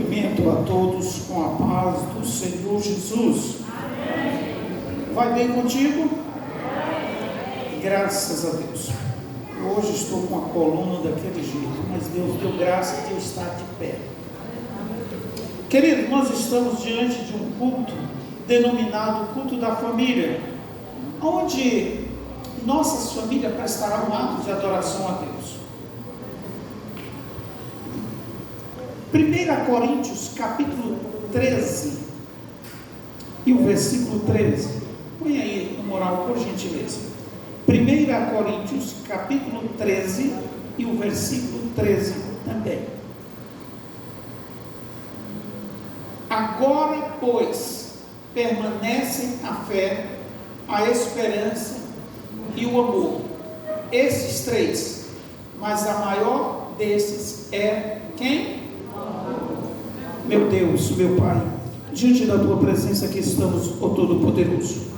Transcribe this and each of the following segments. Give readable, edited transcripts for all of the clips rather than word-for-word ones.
cumprimento a todos com a paz do Senhor Jesus. Amém. Vai bem contigo? Amém. Graças a Deus. Hoje estou com a coluna daquele jeito, mas Deus deu graça de eu estar de pé. Querido, nós estamos diante de um culto denominado culto da família, onde nossas famílias prestarão atos de adoração a Deus. 1 Coríntios capítulo 13 e o versículo 13, põe aí no moral por gentileza. 1 Coríntios capítulo 13 e o versículo 13 também. Agora, pois, permanecem a fé, a esperança e o amor, esses três, mas a maior desses é quem? Meu Deus, meu Pai, diante da Tua presença aqui estamos, ó Todo-Poderoso.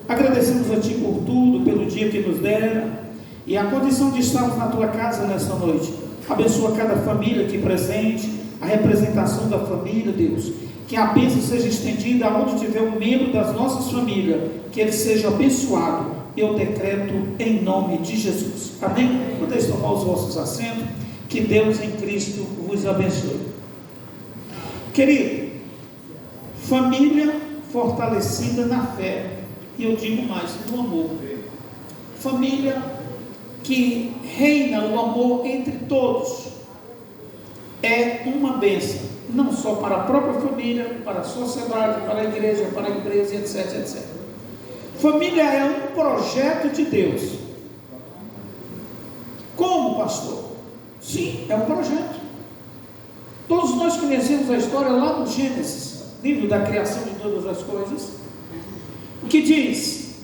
Agradecemos a Ti por tudo, pelo dia que nos dera e a condição de estarmos na Tua casa nesta noite. Abençoa cada família aqui presente, a representação da família, Deus. Que a bênção seja estendida aonde tiver um membro das nossas famílias, que ele seja abençoado. Eu decreto em nome de Jesus. Amém? Podeis tomar os vossos assentos. Que Deus em Cristo vos abençoe. Querido, família fortalecida na fé, e eu digo mais, no amor. Família que reina o amor entre todos, é uma bênção, não só para a própria família, para a sociedade, para a igreja, para a empresa, etc, etc. Família é um projeto de Deus. Como, pastor? Sim, é um projeto. Todos nós conhecemos a história lá no Gênesis, livro da criação de todas as coisas, que diz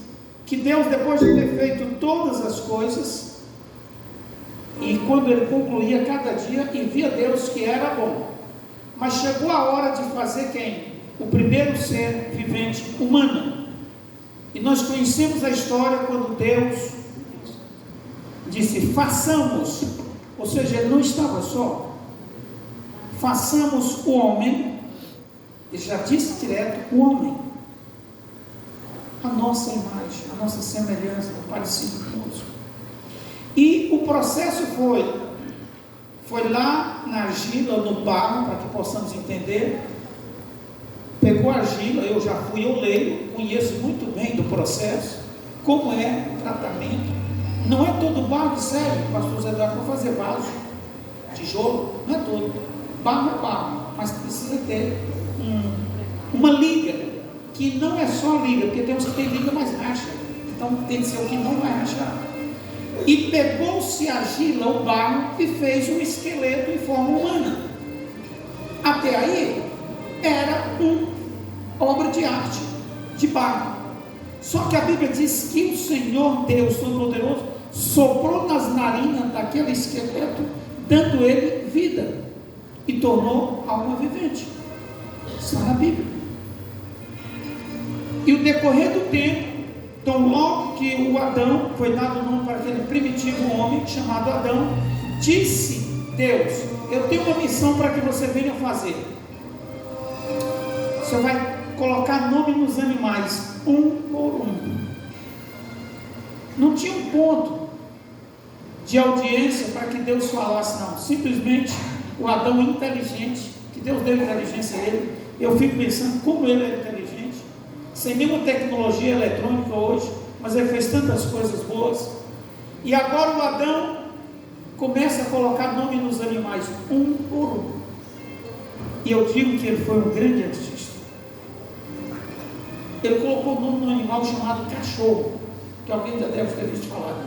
que Deus, depois de ter feito todas as coisas, e quando ele concluía cada dia, e via Deus que era bom, mas chegou a hora de fazer quem? O primeiro ser vivente humano. E nós conhecemos a história quando Deus disse, façamos, ou seja, ele não estava só, façamos o homem, ele já disse direto, o homem, a nossa imagem, a nossa semelhança, parecido conosco. E o processo foi lá na argila, no barro, para que possamos entender. Pegou a argila, eu já fui oleiro, conheço muito bem do processo, como é o tratamento. Não é todo barro que serve, pastor Zé Eduardo, para fazer vaso, tijolo, não é todo. Barro é barro, mas precisa ter uma liga, que não é só liga, porque tem uns que tem liga, mas racha. Então tem que ser o que não vai rachar. E pegou-se a argila, o barro, e fez um esqueleto em forma humana. Até aí era uma obra de arte, de barro. Só que a Bíblia diz que o Senhor Deus Todo-Poderoso soprou nas narinas daquele esqueleto, dando ele vida, e tornou alma vivente. Está na Bíblia. E o decorrer do tempo, então logo que o Adão, foi dado o nome para aquele primitivo homem chamado Adão, disse Deus, eu tenho uma missão para que você venha fazer. Você vai colocar nome nos animais, um por um. Não tinha um ponto de audiência para que Deus falasse, não. Simplesmente o Adão inteligente, que Deus deu inteligência a ele. Eu fico pensando como ele é inteligente, sem nenhuma tecnologia eletrônica hoje, mas ele fez tantas coisas boas. E agora o Adão começa a colocar nome nos animais, um por um. E eu digo que ele foi um grande artista. Ele colocou o nome num animal chamado cachorro, que alguém já deve ter visto falar.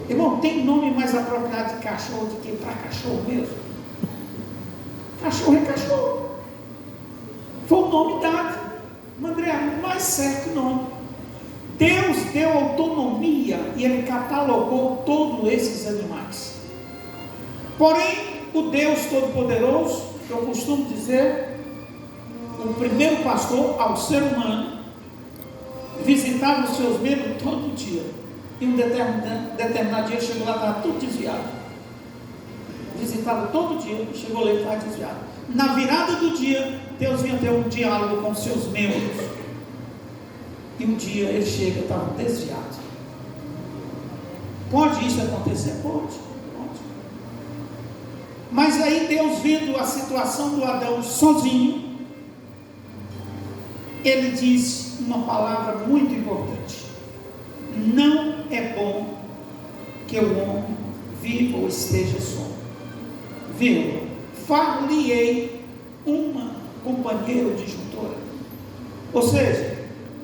Irmão, tem nome mais apropriado de cachorro do que para cachorro mesmo? Cachorro é cachorro. Foi o nome dado. André, mais certo nome. Deus deu autonomia e ele catalogou todos esses animais. Porém, o Deus Todo-Poderoso, eu costumo dizer, o primeiro pastor ao ser humano, visitava os seus membros todo dia. E um determinado dia chegou lá, estava tudo desviado. Visitava visitava todo dia, chegou lá e estava desviado. Na virada do dia, Deus vinha ter um diálogo com seus membros. E um dia ele chega e estava desviado. Pode isso acontecer? Pode. Mas aí Deus, vendo a situação do Adão sozinho, ele diz uma palavra muito importante: não é bom que o homem viva ou esteja só. Vírgula, far-lhe-ei uma companheira disjuntora. Ou seja,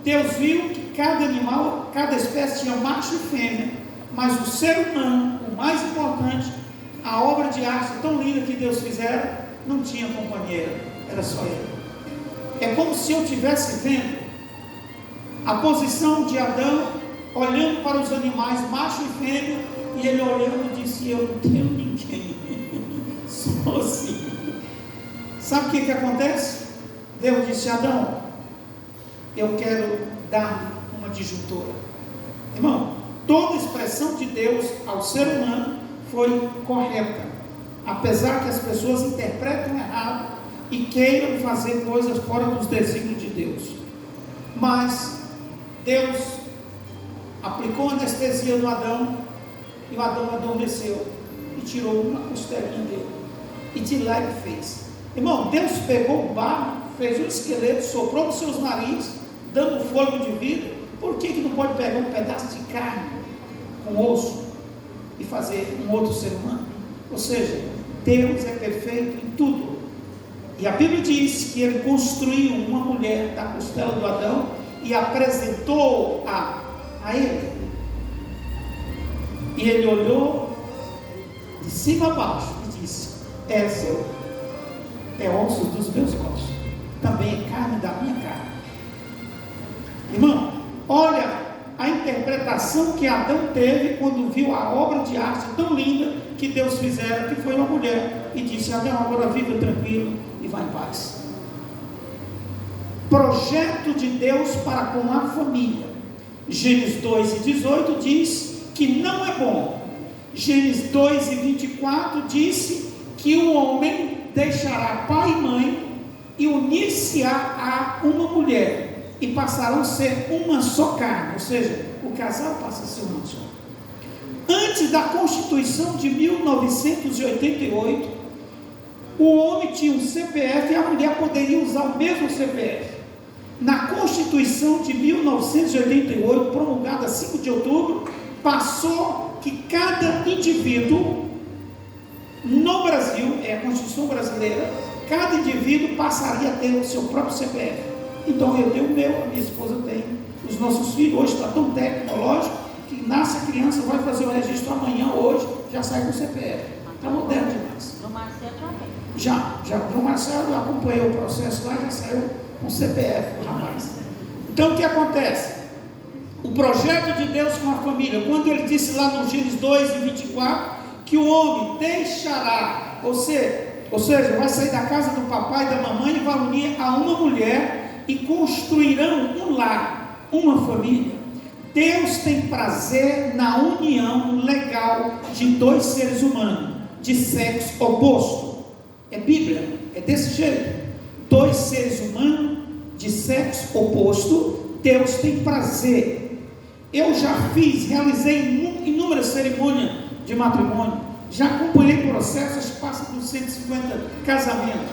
Deus viu que cada animal, cada espécie tinha macho e fêmea, mas o ser humano, o mais importante, a obra de arte tão linda que Deus fizera, não tinha companheira, era só ele. É como se eu estivesse vendo a posição de Adão, olhando para os animais, macho e fêmea, e ele olhando e disse: eu não tenho ninguém, sozinho. Sabe o que acontece? Deus disse: Adão, eu quero dar-lhe uma disjuntora. Irmão, toda expressão de Deus ao ser humano foi correta, apesar que as pessoas interpretam errado e queiram fazer coisas fora dos desígnios de Deus. Mas Deus aplicou anestesia no Adão, e o Adão adormeceu e tirou uma costelinha dele, e de lá ele fez. Irmão, Deus pegou o barro, fez um esqueleto, soprou nos seus narizes, dando fôlego de vida. Por que não pode pegar um pedaço de carne com osso e fazer um outro ser humano? Ou seja, Deus é perfeito em tudo. E a Bíblia diz que ele construiu uma mulher da costela do Adão e apresentou a ele. E ele olhou de cima a baixo e disse: essa é ossos dos meus ossos, também é carne da minha carne. Irmão, olha a interpretação que Adão teve quando viu a obra de arte tão linda que Deus fizera, que foi uma mulher, e disse: Adão, agora viva tranquilo e vá em paz. Projeto de Deus para com a família. Gênesis 2:18 diz que não é bom. Gênesis 2:24 disse que o homem deixará pai e mãe e unir-se-á a uma mulher, e passarão a ser uma só carne. Ou seja, o casal passa a ser uma só. Antes da Constituição de 1988, o homem tinha um CPF e a mulher poderia usar o mesmo CPF. Na Constituição de 1988, promulgada 5 de outubro, passou que cada indivíduo no Brasil, é a Constituição brasileira, cada indivíduo passaria a ter o seu próprio CPF. Então eu tenho o meu, a minha esposa tem, os nossos filhos. Hoje está tão tecnológico que nasce a criança, vai fazer o registro amanhã, hoje, já sai com o CPF. Está moderno demais. No Marcelo também. Já no Marcelo, eu acompanhei o processo lá, já saiu com o CPF, rapaz. Então o que acontece? O projeto de Deus com a família, quando ele disse lá no Gênesis 2:24, que o homem deixará, ou seja, vai sair da casa do papai e da mamãe e vai unir a uma mulher e construirão um lar, uma família. Deus tem prazer na união legal de dois seres humanos, de sexo oposto. É Bíblia, é desse jeito. Dois seres humanos de sexo oposto, Deus tem prazer. Eu já realizei inúmeras cerimônias de matrimônio, já acompanhei processos que passam por 150 casamentos,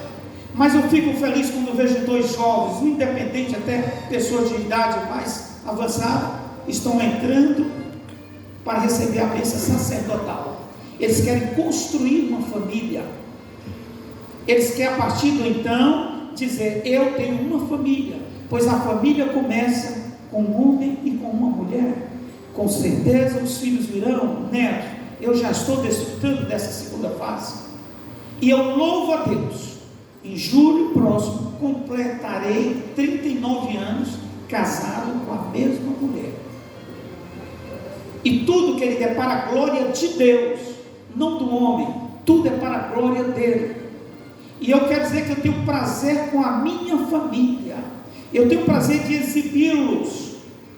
mas eu fico feliz quando vejo dois jovens, um independente, até pessoas de idade mais avançada, estão entrando para receber a bênção sacerdotal. Eles querem construir uma família, eles querem a partir do então dizer: eu tenho uma família, pois a família começa com um homem e com uma mulher. Com certeza os filhos virão, netos. Eu já estou desfrutando dessa segunda fase, e eu louvo a Deus. Em julho próximo completarei 39 anos casado com a mesma mulher, e tudo que ele der para a glória de Deus, não do homem, tudo é para a glória dele. E eu quero dizer que eu tenho prazer com a minha família, eu tenho prazer de exibi-los,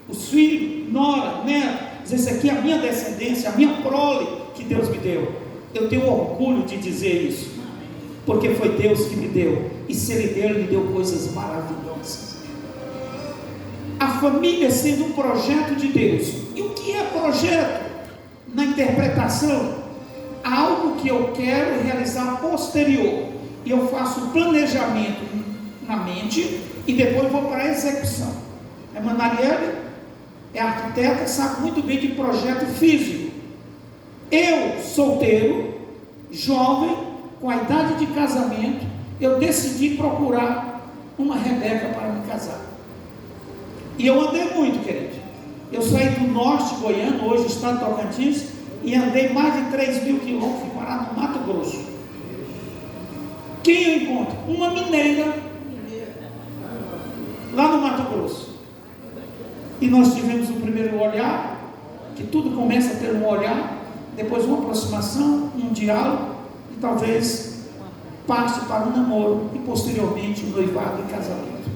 os filhos, nora, neto, dizer: essa aqui é a minha descendência, a minha prole que Deus me deu. Eu tenho orgulho de dizer isso, porque foi Deus que me deu, e se Ele deu, Ele me deu coisas maravilhosas. A família sendo um projeto de Deus. E o que é projeto? Na interpretação, algo que eu quero realizar posterior, e eu faço o planejamento na mente, e depois vou para a execução. A irmã Marielle é arquiteta, sabe muito bem de projeto físico. Eu, solteiro, jovem, com a idade de casamento, eu decidi procurar uma Rebeca para me casar. E eu andei muito, querido. Eu saí do norte goiano, hoje estado de Tocantins, e andei mais de 3.000 quilômetros, fui parar no Mato Grosso. Quem eu encontro? Uma mineira, lá no Mato Grosso. E nós tivemos o primeiro olhar, que tudo começa pelo olhar, depois uma aproximação, um diálogo, e talvez passe para um namoro, e posteriormente um noivado e casamento.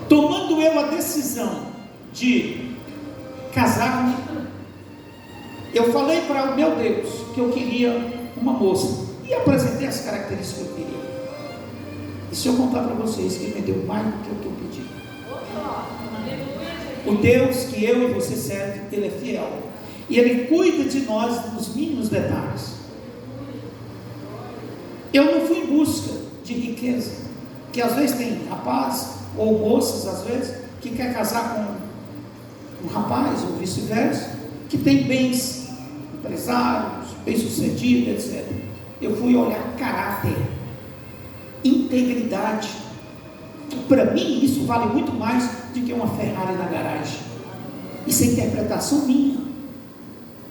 Tomando eu a decisão de casar-me, eu falei para o meu Deus que eu queria uma moça, e apresentei as características que eu queria. E se eu contar para vocês que Ele me deu mais do que o que eu pedi. O Deus que eu e você serve, Ele é fiel, e Ele cuida de nós nos mínimos detalhes. Eu não fui em busca de riqueza, que às vezes tem rapazes ou moças, às vezes, que quer casar com um rapaz ou vice-versa, que tem bens, empresários, bem-sucedidos, etc. Eu fui olhar caráter, integridade. Para mim isso vale muito mais do que uma Ferrari na garagem. Isso é interpretação minha.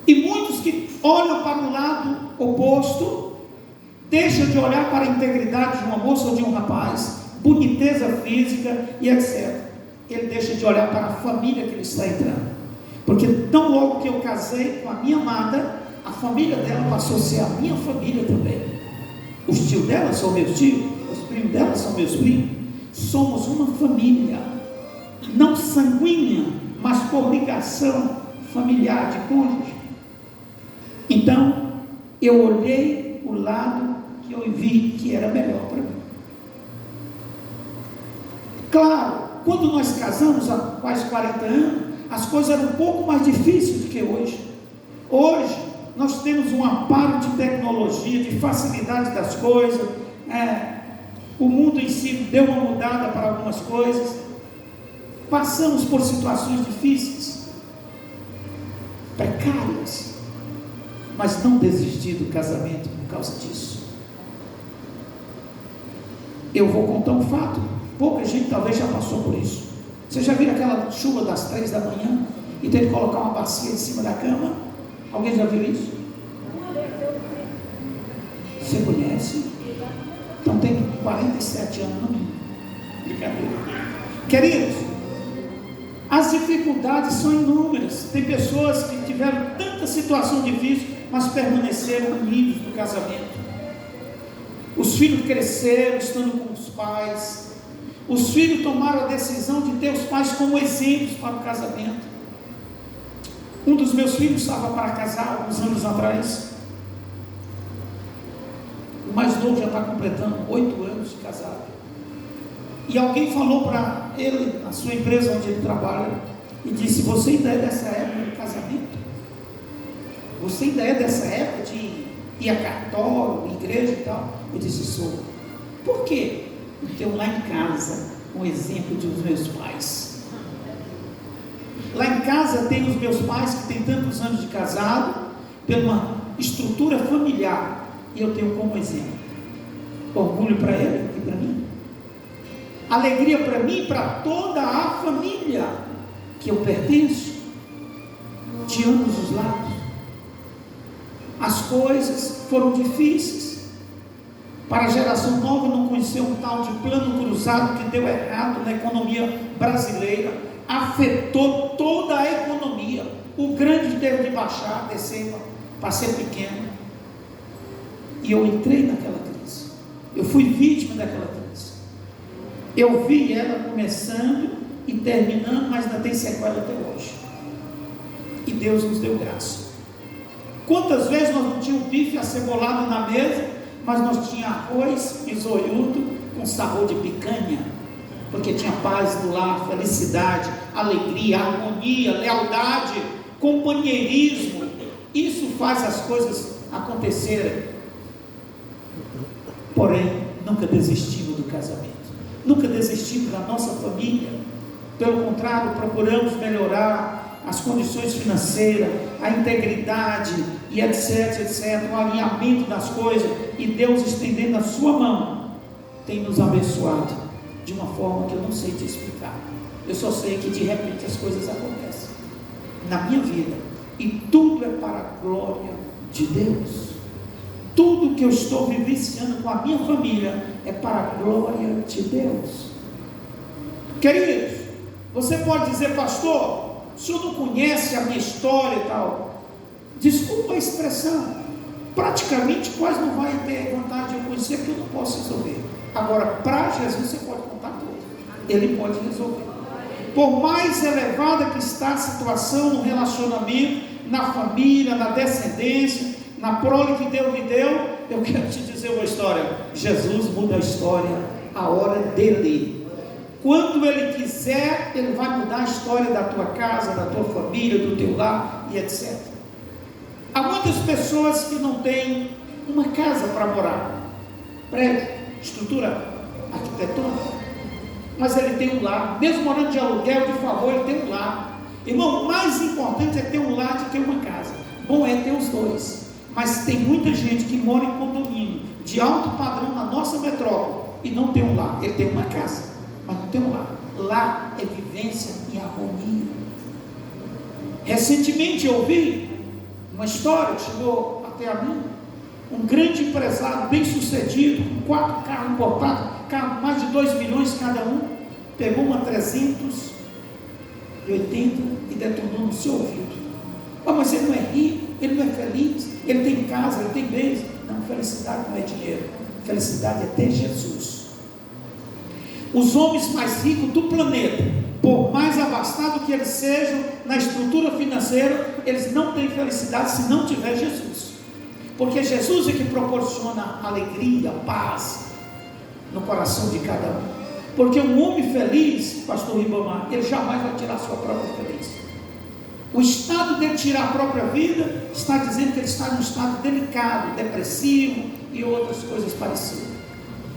E muitos que olham para o lado oposto deixam de olhar para a integridade de uma moça ou de um rapaz, boniteza física e etc. Ele deixa de olhar para a família que ele está entrando, porque tão logo que eu casei com a minha amada, a família dela passou a ser a minha família também. Os tios dela são meus tios, os primos dela são meus primos. Somos uma família, não sanguínea, mas por ligação familiar de cônjuge. Então eu olhei o lado que eu vi que era melhor para mim. Claro, quando nós casamos há quase 40 anos, as coisas eram um pouco mais difíceis do que hoje. Hoje nós temos um amparo de tecnologia, de facilidade das coisas. O mundo em si deu uma mudada para algumas coisas. Passamos por situações difíceis, precárias, mas não desisti do casamento por causa disso. Eu vou contar um fato. Pouca gente talvez já passou por isso. Você já viu aquela chuva das 3 da manhã e tem que colocar uma bacia em cima da cama? Alguém já viu isso? Você conhece? Então tem 47 anos, não? Brincadeira. Queridos, as dificuldades são inúmeras. Tem pessoas que tiveram tanta situação difícil, mas permaneceram unidos no casamento. Os filhos cresceram estando com os pais. Os filhos tomaram a decisão de ter os pais como exemplos para o casamento. Um dos meus filhos estava para casar alguns anos atrás. O mais novo já está completando 8 anos de casado. E alguém falou para ele, na sua empresa onde ele trabalha, e disse: você ainda é dessa época de casamento? Você ainda é dessa época de ir a cartório, igreja e tal? Eu disse: sou. Por quê? Eu tenho lá em casa um exemplo dos meus pais. Lá em casa tem os meus pais que têm tantos anos de casado, pela uma estrutura familiar, e eu tenho como exemplo. Orgulho para ele e para mim. Alegria para mim e para toda a família que eu pertenço, de ambos os lados. As coisas foram difíceis. Para a geração nova não conhecer um tal de plano cruzado que deu errado na economia brasileira, afetou toda a economia. O grande teve de baixar, descer para ser pequeno. E eu entrei naquela crise. Eu fui vítima daquela crise. Eu vi ela começando e terminando, mas ainda tem sequela até hoje. E Deus nos deu graça. Quantas vezes nós não tínhamos bife acebolado na mesa, mas nós tínhamos arroz misoiudo com sabor de picanha, porque tinha paz do lar, felicidade, alegria, harmonia, lealdade, companheirismo. Isso faz as coisas acontecerem. Porém, nunca desistimos do casamento, nunca desistimos da nossa família. Pelo contrário, procuramos melhorar as condições financeiras, a integridade e etc, etc, o alinhamento das coisas, e Deus, estendendo a sua mão, tem nos abençoado de uma forma que eu não sei te explicar. Eu só sei que de repente as coisas acontecem na minha vida, e tudo é para a glória de Deus. Tudo que eu estou vivenciando com a minha família é para a glória de Deus. Queridos, você pode dizer: pastor, o senhor não conhece a minha história e tal. Desculpa a expressão, praticamente quase não vai ter vontade de eu conhecer, porque eu não posso resolver. Agora, para Jesus você pode contar tudo, Ele pode resolver. Por mais elevada que está a situação no relacionamento, na família, na descendência, na prole que Deus lhe deu, eu quero te dizer uma história. Jesus muda a história a hora dele. Quando Ele quiser, Ele vai mudar a história da tua casa, da tua família, do teu lar e etc. Há muitas pessoas que não têm uma casa para morar, prédio, estrutura arquitetônica, mas ele tem um lar. Mesmo morando de aluguel, de favor, ele tem um lar. Irmão, o mais importante é ter um lar do que uma casa. Bom é ter os dois. Mas tem muita gente que mora em condomínio de alto padrão na nossa metrópole e não tem um lar. Ele tem uma casa, mas não tem um lar. Lar é vivência e harmonia. Recentemente eu ouvi uma história que chegou até a mim. Um grande empresário bem sucedido, com 4 carros importados, carro mais de 2 milhões cada um, pegou uma 380 e detonou no seu ouvido. Oh, mas ele não é rico, ele não é feliz, ele tem casa, ele tem bens. Não, felicidade não é dinheiro, felicidade é ter Jesus. Os homens mais ricos do planeta, por mais abastados que eles sejam na estrutura financeira, eles não têm felicidade se não tiver Jesus. Porque Jesus é que proporciona alegria, paz no coração de cada um. Porque um homem feliz, pastor Ribamar, ele jamais vai tirar a sua própria felicidade. O estado de tirar a própria vida está dizendo que ele está num estado delicado, depressivo e outras coisas parecidas.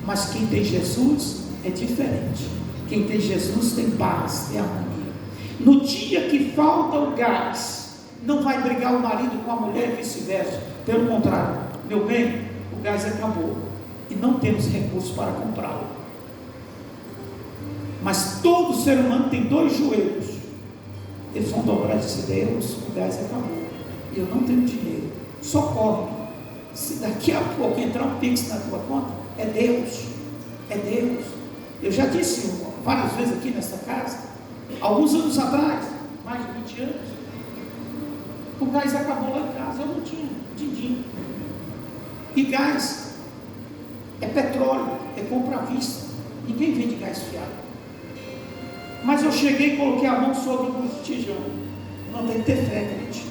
Mas quem tem Jesus é diferente. Quem tem Jesus tem paz, tem harmonia. No dia que falta o gás, não vai brigar o marido com a mulher e vice-versa. Pelo contrário, meu bem, o gás acabou e não temos recursos para comprá-lo. Mas todo ser humano tem 2 joelhos. Eles vão dobrar e dizer: Deus, o gás acabou e eu não tenho dinheiro, socorre-me. Se daqui a pouco entrar um pix na tua conta, é Deus, é Deus. Eu já disse várias vezes aqui nesta casa, alguns anos atrás, mais de 20 anos, o gás acabou lá em casa, eu não tinha din-din. E gás é petróleo, é compra à vista, ninguém vende gás fiado. Mas eu cheguei e coloquei a mão sobre o botijão. Não tem que ter fé, gente.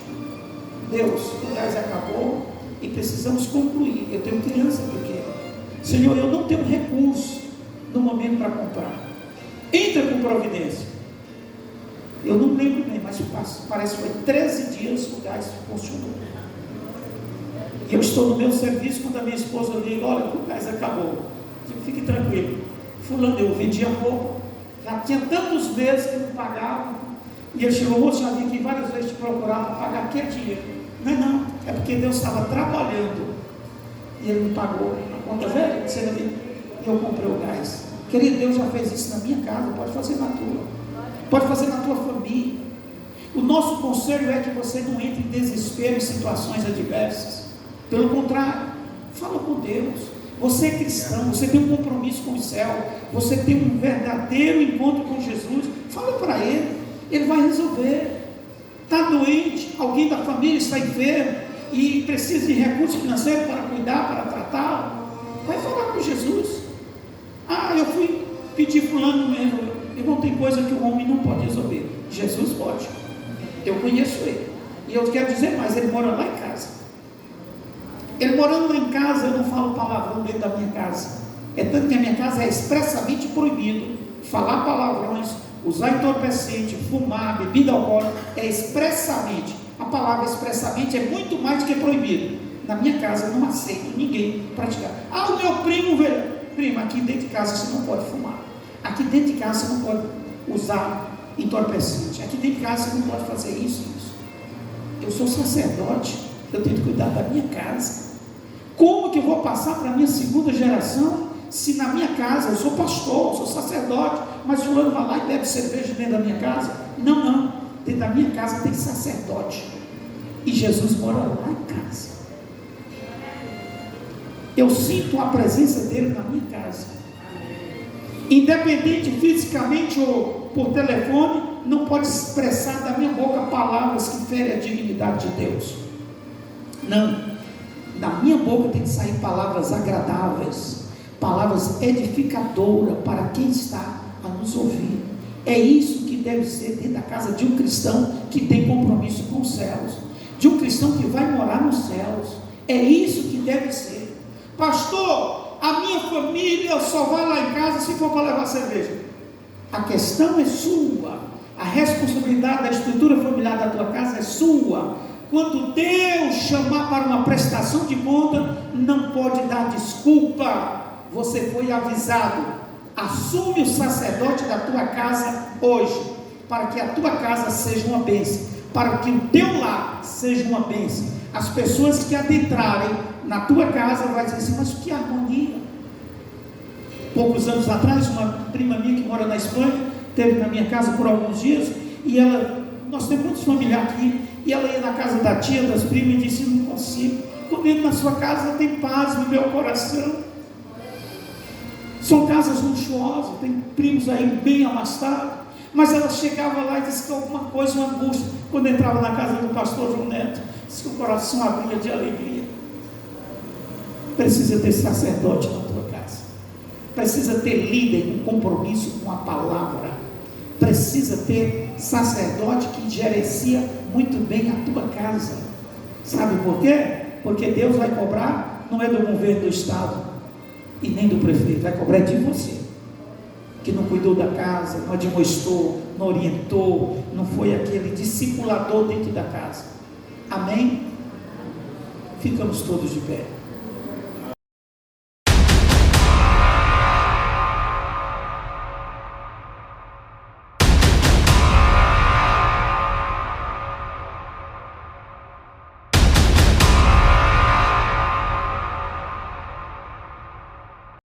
Deus, o gás acabou e precisamos concluir. Eu tenho criança pequena. Senhor, eu não tenho recurso no momento para comprar. Entra com providência. Eu não lembro bem, mas parece que foi 13 dias o gás funcionou. E eu estou no meu serviço quando a minha esposa liga: olha, o gás acabou. Eu digo: fique tranquilo. Fulano, eu vendia roupa. Já tinha tantos meses que não pagava. E ele chegou: moço, já vim aqui várias vezes te procurar para pagar aquele dinheiro. Não, é porque Deus estava trabalhando e Ele me pagou a conta velha. E eu comprei o gás. Querido, Deus já fez isso na minha casa, pode fazer na tua, pode fazer na tua família. O nosso conselho é que você não entre em desespero em situações adversas. Pelo contrário, fala com Deus. Você é cristão, você tem um compromisso com o céu, você tem um verdadeiro encontro com Jesus. Fala para Ele, Ele vai resolver. Está doente, alguém da família está enfermo e precisa de recursos financeiros para cuidar, para tratar. Vai falar com Jesus. Ah, eu fui pedir fulano mesmo. Irmão, tem coisa que o homem não pode resolver, Jesus pode. Eu conheço ele, e eu quero dizer mais, ele mora lá em casa. Ele morando lá em casa, eu não falo palavrão dentro da minha casa. É tanto que a minha casa é expressamente proibido falar palavrões, usar entorpecente, fumar, bebida alcoólica, é expressamente. A palavra expressamente é muito mais do que proibido. Na minha casa eu não aceito ninguém praticar. Ah, o meu primo, velho. Primo, aqui dentro de casa você não pode fumar. Aqui dentro de casa você não pode usar entorpecente. Aqui dentro de casa você não pode fazer isso. Eu sou sacerdote, eu tenho que cuidar da minha casa. Como que eu vou passar para a minha segunda geração, se na minha casa, eu sou pastor, eu sou sacerdote, mas o fulano vai lá e bebe cerveja dentro da minha casa? Não, dentro da minha casa tem sacerdote, e Jesus mora lá em casa. Eu sinto a presença dele na minha casa, independente fisicamente ou por telefone, não pode expressar da minha boca palavras que ferem a dignidade de Deus. Não, da minha boca tem que sair palavras agradáveis, palavras edificadoras para quem está a nos ouvir. É isso que deve ser dentro da casa de um cristão que tem compromisso com os céus, de um cristão que vai morar nos céus. É isso que deve ser. Pastor, a minha família só vai lá em casa se for para levar cerveja. A questão é sua, a responsabilidade da estrutura familiar da tua casa é sua. Quando Deus chamar para uma prestação de conta, não pode dar desculpa. Você foi avisado. Assume o sacerdote da tua casa hoje, para que a tua casa seja uma bênção, para que o teu lar seja uma bênção. As pessoas que adentrarem na tua casa vão dizer assim: mas que harmonia. Poucos anos atrás, uma prima minha que mora na Espanha esteve na minha casa por alguns dias, e nós temos muitos familiares aqui, e ela ia na casa da tia, das primas, e disse: não consigo, comigo na sua casa tem paz no meu coração. São casas luxuosas, tem primos aí bem amastados, mas ela chegava lá e disse que alguma coisa, uma angústia, quando entrava na casa do pastor João Neto, disse que o coração abria de alegria. Precisa ter sacerdote na tua casa, precisa ter líder com compromisso com a palavra, precisa ter sacerdote que gerencia muito bem a tua casa. Sabe por quê? Porque Deus vai cobrar, não é do governo do estado e nem do prefeito, vai cobrar de você, que não cuidou da casa, não admoestou, não orientou, não foi aquele discipulador dentro da casa. Amém? Ficamos todos de pé.